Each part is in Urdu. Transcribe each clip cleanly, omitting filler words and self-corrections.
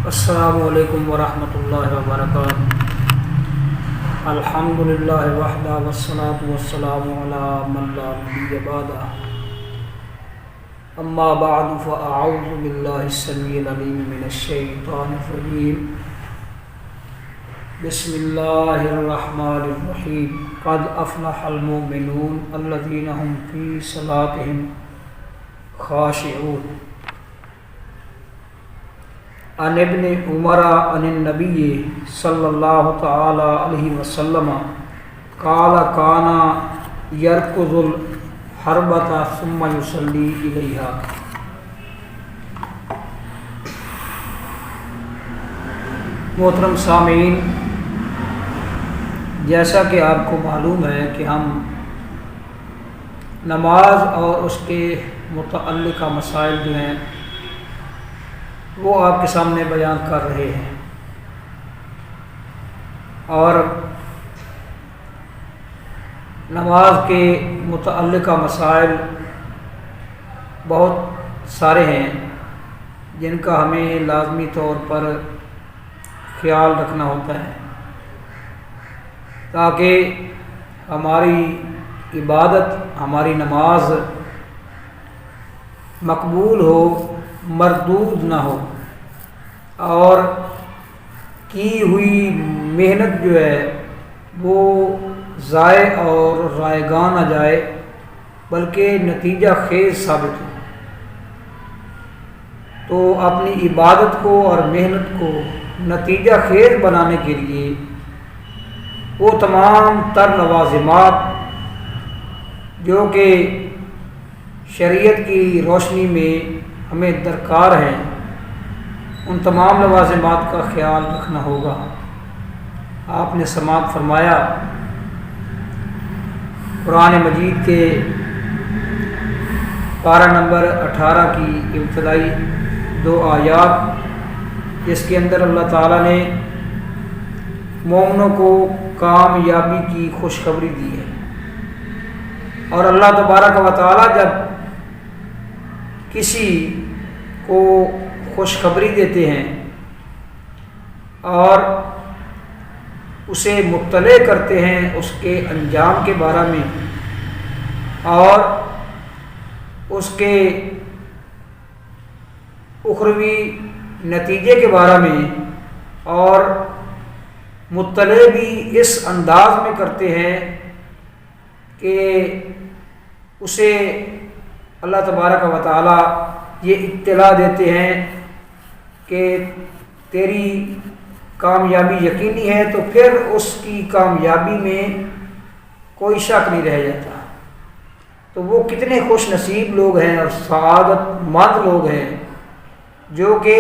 السلام علیکم ورحمۃ اللہ وبرکاتہ۔ الحمدللہ وحدہ والصلاۃ والسلام علی من لا نبی بعدہ، اما بعد فاعوذ باللہ السمیع العلیم من الشیطان الرجیم، بسم اللہ الرحمن الرحیم۔ قد افلح المؤمنون الذین هم فی صلاتهم خاشعون۔ عن ابن عمر عن النبی صلی اللہ تعالی علیہ وسلم قال کان یرکض الحربۃ ثم یصلی الیہا۔ محترم سامعین، جیسا کہ آپ کو معلوم ہے کہ ہم نماز اور اس کے متعلقہ مسائل جو ہیں وہ آپ کے سامنے بیان کر رہے ہیں، اور نماز کے متعلقہ مسائل بہت سارے ہیں جن کا ہمیں لازمی طور پر خیال رکھنا ہوتا ہے تاکہ ہماری عبادت، ہماری نماز مقبول ہو، مردود نہ ہو، اور کی ہوئی محنت جو ہے وہ ضائع اور رائگاں نہ جائے بلکہ نتیجہ خیز ثابت ہو۔ تو اپنی عبادت کو اور محنت کو نتیجہ خیز بنانے کے لیے وہ تمام تر لوازمات جو کہ شریعت کی روشنی میں ہمیں درکار ہیں، ان تمام لوازمات کا خیال رکھنا ہوگا۔ آپ نے سماعت فرمایا قرآن مجید کے پارہ نمبر 18 کی ابتدائی 2 آیات، جس کے اندر اللہ تعالیٰ نے مومنوں کو کامیابی کی خوشخبری دی ہے، اور اللہ تبارک و تعالیٰ جب کسی کو خوشخبری دیتے ہیں اور اسے مطلع کرتے ہیں اس کے انجام کے بارے میں اور اس کے اخروی نتیجے کے بارے میں، اور مطلع بھی اس انداز میں کرتے ہیں کہ اسے اللہ تبارک و تعالیٰ یہ اطلاع دیتے ہیں کہ تیری کامیابی یقینی ہے، تو پھر اس کی کامیابی میں کوئی شک نہیں رہ جاتا۔ تو وہ کتنے خوش نصیب لوگ ہیں اور سعادت مند لوگ ہیں جو کہ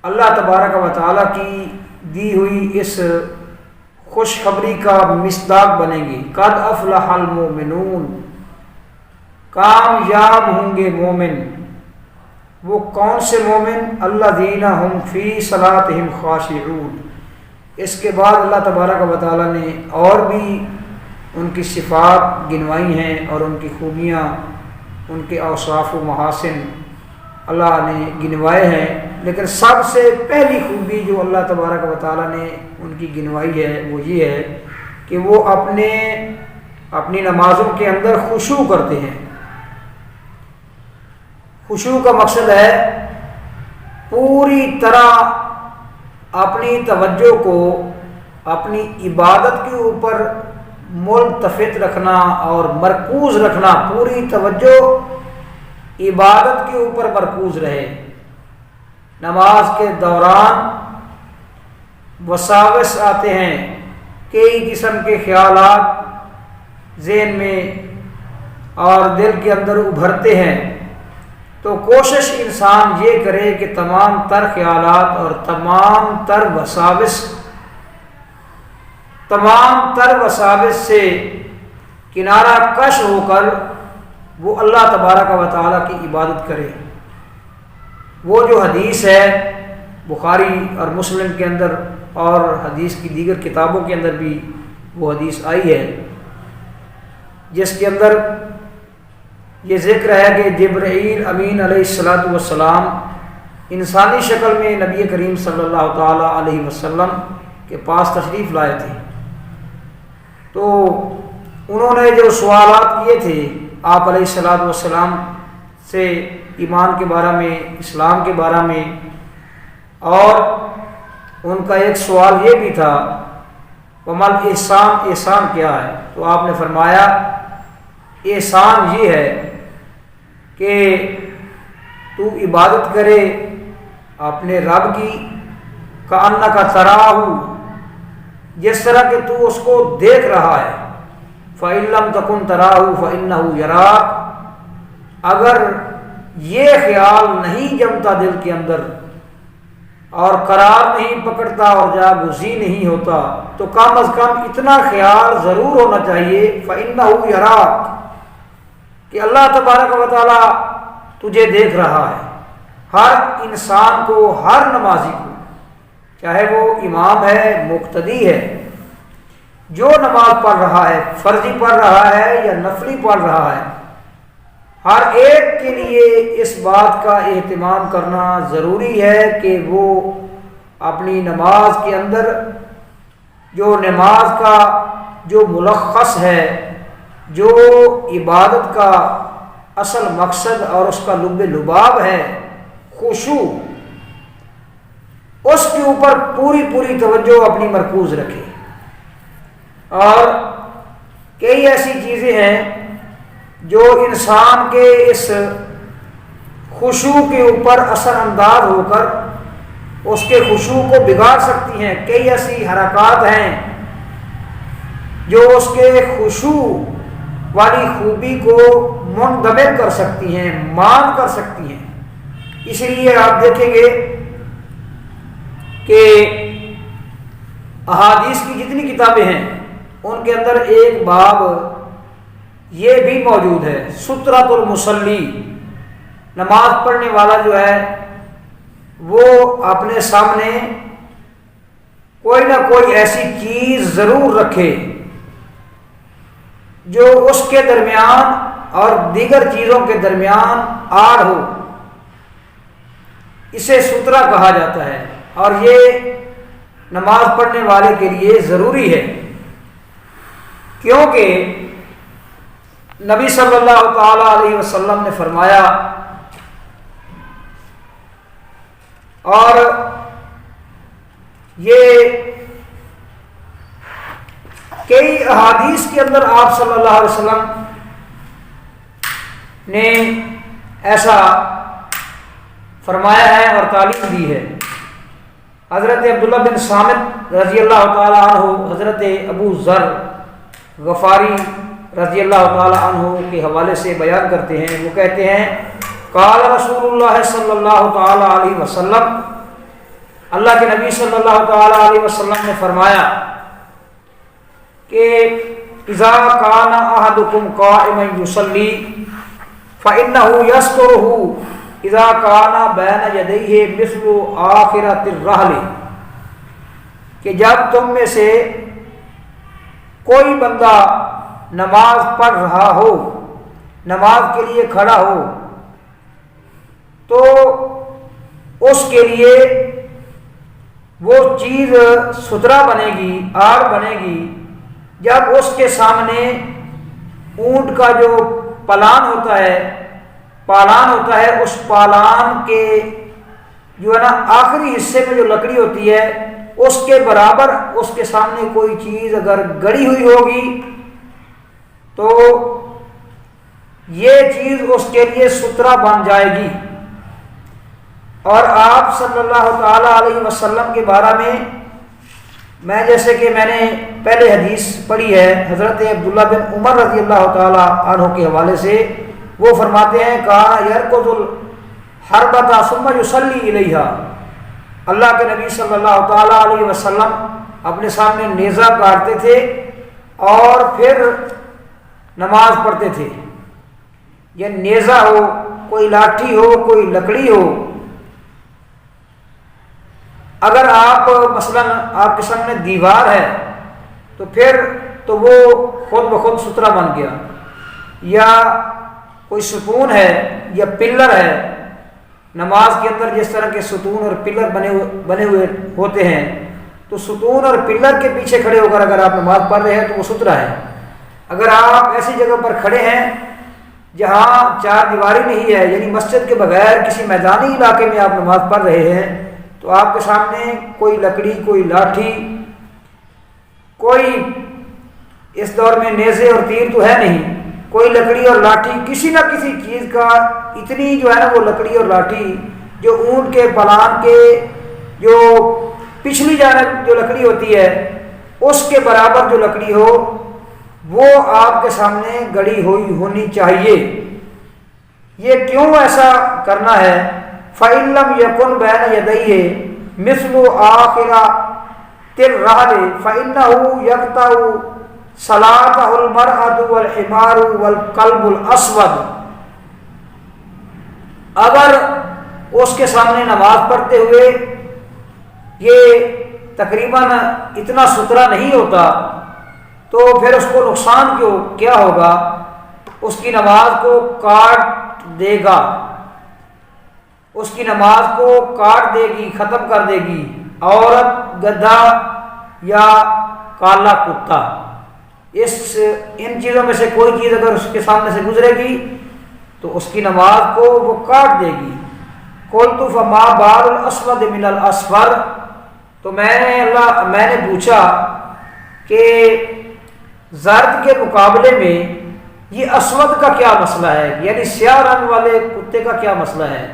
اللہ تبارک و تعالیٰ کی دی ہوئی اس خوشخبری کا مصداق بنیں گے۔ قد افلح المؤمنون، کامیاب ہوں گے مومن۔ وہ کون سے مومن؟ الذین هم فی صلاتهم خاشعون۔ اس کے بعد اللہ تبارک و تعالیٰ نے اور بھی ان کی صفات گنوائی ہیں اور ان کی خوبیاں، ان کے اوصاف و محاسن اللہ نے گنوائے ہیں، لیکن سب سے پہلی خوبی جو اللہ تبارک و تعالیٰ نے ان کی گنوائی ہے وہ یہ ہے کہ وہ اپنی نمازوں کے اندر خشوع کرتے ہیں۔ خشوع کا مقصد ہے پوری طرح اپنی توجہ کو اپنی عبادت کے اوپر ملتفت رکھنا اور مرکوز رکھنا، پوری توجہ عبادت کے اوپر مرکوز رہے۔ نماز کے دوران وساوس آتے ہیں، کئی قسم کے خیالات ذہن میں اور دل کے اندر ابھرتے ہیں، تو کوشش انسان یہ کرے کہ تمام تر خیالات اور تمام تر وساوس سے کنارہ کش ہو کر وہ اللہ تبارک و تعالیٰ کی عبادت کرے۔ وہ جو حدیث ہے بخاری اور مسلم کے اندر اور حدیث کی دیگر کتابوں کے اندر بھی وہ حدیث آئی ہے، جس کے اندر یہ ذکر ہے کہ جبرائیل امین علیہ الصلاۃ والسلام انسانی شکل میں نبی کریم صلی اللہ تعالیٰ علیہ وسلم کے پاس تشریف لائے تھے، تو انہوں نے جو سوالات کیے تھے آپ علیہ الصلاۃ والسلام سے ایمان کے بارے میں، اسلام کے بارے میں، اور ان کا ایک سوال یہ بھی تھا ومل احسان، احسان کیا ہے؟ تو آپ نے فرمایا احسان یہ ہے کہ تو عبادت کرے اپنے رب کی کأنک تراہ، جس طرح کہ تو اس کو دیکھ رہا ہے، فإن لم تکن تراہ فإنہ یراک، اگر یہ خیال نہیں جمتا دل کے اندر اور قرار نہیں پکڑتا اور جاگزی نہیں ہوتا تو کم از کم اتنا خیال ضرور ہونا چاہیے فإنہ یراک، کہ اللہ تبارک و تعالیٰ تجھے دیکھ رہا ہے۔ ہر انسان کو، ہر نمازی کو، چاہے وہ امام ہے، مقتدی ہے، جو نماز پڑھ رہا ہے، فرضی پڑھ رہا ہے یا نفلی پڑھ رہا ہے، ہر ایک کے لیے اس بات کا اہتمام کرنا ضروری ہے کہ وہ اپنی نماز کے اندر جو نماز کا جو ملخص ہے، جو عبادت کا اصل مقصد اور اس کا لب لباب ہے، خشوع، اس کے اوپر پوری توجہ اپنی مرکوز رکھے۔ اور کئی ایسی چیزیں ہیں جو انسان کے اس خشوع کے اوپر اثر انداز ہو کر اس کے خشوع کو بگاڑ سکتی ہیں، کئی ایسی حرکات ہیں جو اس کے خشوع والی خوبی کو منضبط کر سکتی ہیں، مان کر سکتی ہیں۔ اس لیے آپ دیکھیں گے کہ احادیث کی جتنی کتابیں ہیں ان کے اندر ایک باب یہ بھی موجود ہے، سترۃ المصلی، نماز پڑھنے والا جو ہے وہ اپنے سامنے کوئی نہ کوئی ایسی چیز ضرور رکھے جو اس کے درمیان اور دیگر چیزوں کے درمیان آڑ ہو، اسے سترہ کہا جاتا ہے، اور یہ نماز پڑھنے والے کے لیے ضروری ہے، کیونکہ نبی صلی اللہ تعالیٰ علیہ وسلم نے فرمایا، اور یہ کئی احادیث کے اندر آپ صلی اللہ علیہ وسلم نے ایسا فرمایا ہے اور تعلیم دی ہے۔ حضرت عبداللہ بن صامت رضی اللہ تعالیٰ عنہ حضرت ابو ذر غفاری رضی اللہ تعالیٰ عنہ کے حوالے سے بیان کرتے ہیں، وہ کہتے ہیں قال رسول اللہ صلی اللہ تعالیٰ علیہ وسلم، اللہ کے نبی صلی اللہ تعالیٰ علیہ وسلم نے فرمایا کہ اذا کان احدکم قائما یصلی فإنه یسترہ اذا کان بین یدیہ مثل آخرۃ الرحل، کہ جب تم میں سے کوئی بندہ نماز پڑھ رہا ہو، نماز کے لیے کھڑا ہو، تو اس کے لیے وہ چیز ستھرا بنے گی، آڑ بنے گی، جب اس کے سامنے اونٹ کا جو پالان ہوتا ہے، اس پالان کے جو ہے نا آخری حصے میں جو لکڑی ہوتی ہے اس کے برابر اس کے سامنے کوئی چیز اگر گڑی ہوئی ہوگی تو یہ چیز اس کے لیے سترہ بن جائے گی۔ اور آپ صلی اللہ تعالیٰ علیہ وسلم کے بارے میں جیسے کہ میں نے پہلے حدیث پڑھی ہے حضرت عبداللہ بن عمر رضی اللہ تعالیٰ عنہ کے حوالے سے، وہ فرماتے ہیں کہا یرکض الحربۃ ثم یصلی الیہا، اللہ کے نبی صلی اللہ تعالیٰ علیہ وسلم اپنے سامنے نیزہ کاٹتے تھے اور پھر نماز پڑھتے تھے۔ یہ نیزہ ہو، کوئی لاٹھی ہو، کوئی لکڑی ہو، اگر آپ مثلا آپ کے سامنے دیوار ہے تو پھر تو وہ خود بخود سترا بن گیا، یا کوئی ستون ہے یا پلر ہے، نماز کے اندر جس طرح کے ستون اور پلر بنے ہوئے ہوتے ہیں، تو ستون اور پلر کے پیچھے کھڑے ہو کر اگر آپ نماز پڑھ رہے ہیں تو وہ ستھرا ہے۔ اگر آپ ایسی جگہ پر کھڑے ہیں جہاں چار دیواری نہیں ہے، یعنی مسجد کے بغیر کسی میدانی علاقے میں آپ نماز پڑھ رہے ہیں، تو آپ کے سامنے کوئی لکڑی، کوئی لاٹھی، کوئی اس دور میں نیزے اور تیر تو ہے نہیں، کوئی لکڑی اور لاٹھی کسی نہ کسی چیز کا، اتنی جو ہے نا وہ لکڑی اور لاٹھی جو اونٹ کے پلان کے جو پچھلی جانب جو لکڑی ہوتی ہے اس کے برابر جو لکڑی ہو وہ آپ کے سامنے گڑی ہوئی ہونی چاہیے۔ یہ کیوں ایسا کرنا ہے؟ فَإِن لَّمْ يَكُن بَيْنَ يَدَيْهِ مِثْلُ آخِرَةِ الرَّحْلِ فَإِنَّهُ يَقْطَعُ صَلَاةَهُ الْمَرْأَةُ وَالْحِمَارُ وَالْكَلْبُ الْأَسْوَدُ۔ اگر اس کے سامنے نماز پڑھتے ہوئے یہ تقریباً اتنا ستھرا نہیں ہوتا تو پھر اس کو نقصان کیا ہوگا؟ اس کی نماز کو کاٹ دے گا، اس کی نماز کو کاٹ دے گی، ختم کر دے گی عورت، گدھا یا کالا کتا۔ ان چیزوں میں سے کوئی چیز اگر اس کے سامنے سے گزرے گی تو اس کی نماز کو وہ کاٹ دے گی۔ قلت فما بال الاسود من الاصفر، تو میں نے پوچھا کہ زرد کے مقابلے میں یہ اسود کا کیا مسئلہ ہے، یعنی سیاہ رنگ والے کتے کا کیا مسئلہ ہے،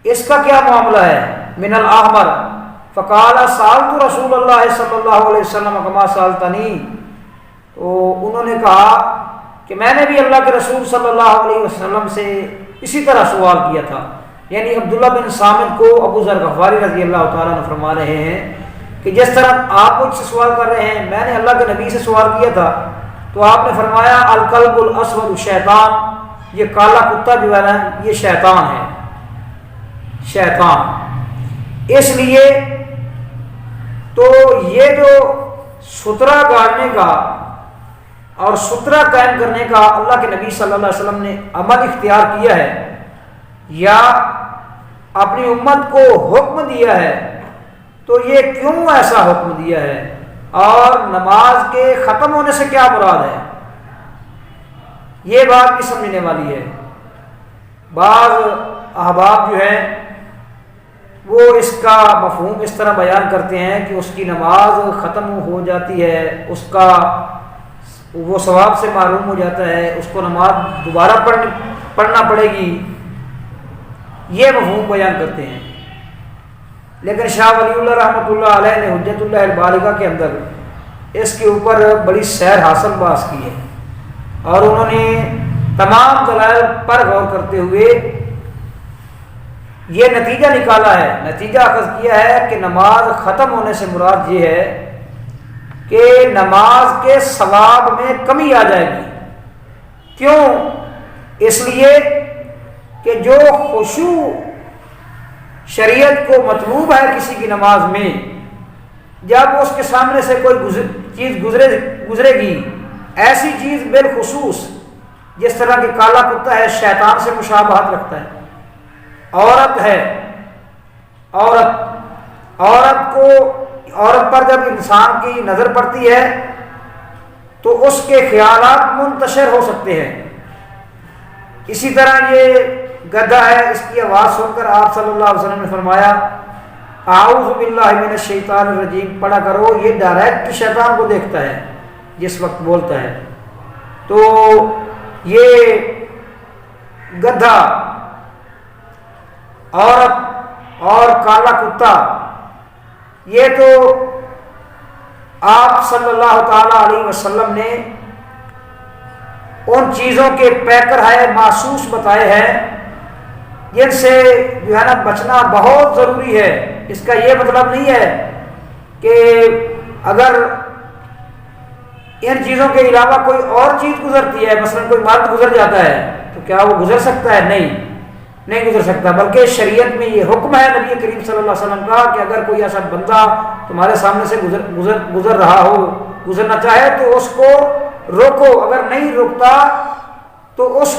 اس کا کیا معاملہ ہے؟ من الاحمر فقال سألت رسول اللہ صلی اللہ علیہ وسلم کما سألتنی، تو انہوں نے کہا کہ میں نے بھی اللہ کے رسول صلی اللہ علیہ وسلم سے اسی طرح سوال کیا تھا۔ یعنی عبداللہ بن صامت کو ابو ذر غفاری رضی اللہ تعالیٰ عنہ فرما رہے ہیں کہ جس طرح آپ مجھ سے سوال کر رہے ہیں میں نے اللہ کے نبی سے سوال کیا تھا، تو آپ نے فرمایا الکلب الاسود شیطان، یہ کالا کتا جو ہے نا یہ شیطان ہے، شیطان۔ اس لیے تو یہ جو سترا گاڑنے کا اور سترا قائم کرنے کا اللہ کے نبی صلی اللہ علیہ وسلم نے عمل اختیار کیا ہے یا اپنی امت کو حکم دیا ہے، تو یہ کیوں ایسا حکم دیا ہے اور نماز کے ختم ہونے سے کیا مراد ہے، یہ بات بھی سمجھنے والی ہے۔ بعض احباب جو ہیں وہ اس کا مفہوم اس طرح بیان کرتے ہیں کہ اس کی نماز ختم ہو جاتی ہے، اس کا وہ ثواب سے محروم ہو جاتا ہے، اس کو نماز دوبارہ پڑھنا پڑے گی، یہ مفہوم بیان کرتے ہیں۔ لیکن شاہ ولی اللہ رحمۃ اللہ علیہ نے حجت اللہ البالغہ کے اندر اس کے اوپر بڑی سیر حاصل بحث کی ہے، اور انہوں نے تمام دلائل پر غور کرتے ہوئے یہ نتیجہ نکالا ہے، نتیجہ اخذ کیا ہے کہ نماز ختم ہونے سے مراد یہ ہے کہ نماز کے ثواب میں کمی آ جائے گی۔ کیوں؟ اس لیے کہ جو خشوع شریعت کو مطلوب ہے کسی کی نماز میں، جب اس کے سامنے سے کوئی چیز گزرے گی، ایسی چیز بالخصوص جس طرح کہ کالا کتا ہے، شیطان سے مشابہت رکھتا ہے، عورت ہے، عورت پر جب انسان کی نظر پڑتی ہے تو اس کے خیالات منتشر ہو سکتے ہیں۔ اسی طرح یہ گدھا ہے، اس کی آواز سن کر آپ صلی اللہ علیہ وسلم نے فرمایا اعوذ باللہ من الشیطان الرجیم پڑھا کرو، یہ ڈائریکٹ شیطان کو دیکھتا ہے جس وقت بولتا ہے۔ تو یہ گدھا، عورت اور کالا کتا، یہ تو آپ صلی اللہ تعالی علیہ وسلم نے ان چیزوں کے پیکر ہے محسوس بتائے ہیں جن سے جو ہے نا بچنا بہت ضروری ہے۔ اس کا یہ مطلب نہیں ہے کہ اگر ان چیزوں کے علاوہ کوئی اور چیز گزرتی ہے، مثلا کوئی مرد گزر جاتا ہے تو کیا وہ گزر سکتا ہے؟ نہیں گزر سکتا، بلکہ شریعت میں یہ حکم ہے نبی کریم صلی اللہ علیہ وسلم کا کہ اگر کوئی ایسا بندہ تمہارے سامنے سے گزر رہا ہو، گزرنا چاہے تو اس کو روکو، اگر نہیں روکتا تو اس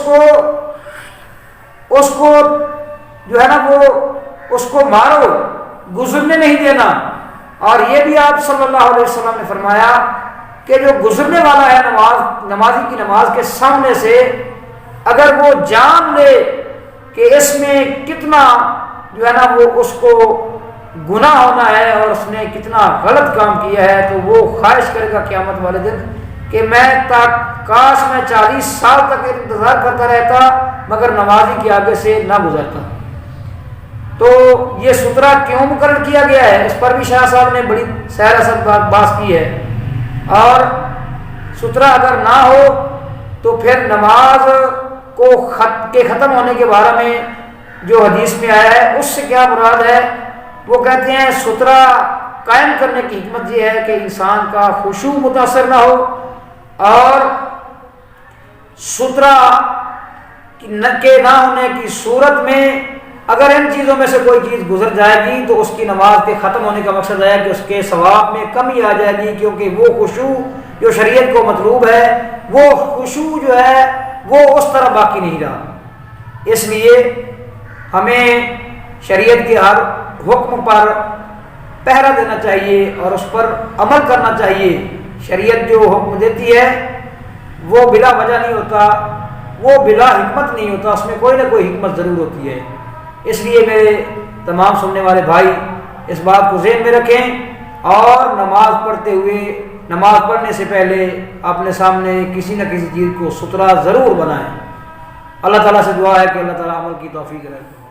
کو جو ہے نا وہ اس کو مارو، گزرنے نہیں دینا۔ اور یہ بھی آپ صلی اللہ علیہ وسلم نے فرمایا کہ جو گزرنے والا ہے نمازی کی نماز کے سامنے سے، اگر وہ جان لے کہ اس میں کتنا جو ہے نا وہ اس کو گناہ ہونا ہے اور اس نے کتنا غلط کام کیا ہے، تو وہ خواہش کرے گا قیامت والے دن کہ میں کاش میں 40 سال تک انتظار کرتا رہتا مگر نمازی کے آگے سے نہ گزرتا۔ تو یہ سترہ کیوں مقرر کیا گیا ہے، اس پر بھی شاہ صاحب نے بڑی سیر اثر بات کی ہے۔ اور سترہ اگر نہ ہو تو پھر نماز کو کے ختم ہونے کے بارے میں جو حدیث میں آیا ہے اس سے کیا مراد ہے، وہ کہتے ہیں سترہ قائم کرنے کی حکمت یہ ہے کہ انسان کا خشوع متاثر نہ ہو، اور سترہ کے نہ ہونے کی صورت میں اگر ان چیزوں میں سے کوئی چیز گزر جائے گی تو اس کی نماز کے ختم ہونے کا مقصد ہے کہ اس کے ثواب میں کمی آ جائے گی، کیونکہ وہ خشوع جو شریعت کو مطلوب ہے وہ خشوع جو ہے وہ اس طرح باقی نہیں رہا۔ اس لیے ہمیں شریعت کے ہر حکم پر پہرا دینا چاہیے اور اس پر عمل کرنا چاہیے۔ شریعت جو حکم دیتی ہے وہ بلا وجہ نہیں ہوتا، وہ بلا حکمت نہیں ہوتا، اس میں کوئی نہ کوئی حکمت ضرور ہوتی ہے۔ اس لیے میرے تمام سننے والے بھائی اس بات کو ذہن میں رکھیں اور نماز پڑھتے ہوئے، نماز پڑھنے سے پہلے اپنے سامنے کسی نہ کسی چیز کو سترہ ضرور بنائیں۔ اللہ تعالیٰ سے دعا ہے کہ اللہ تعالیٰ عمل کی توفیق دے۔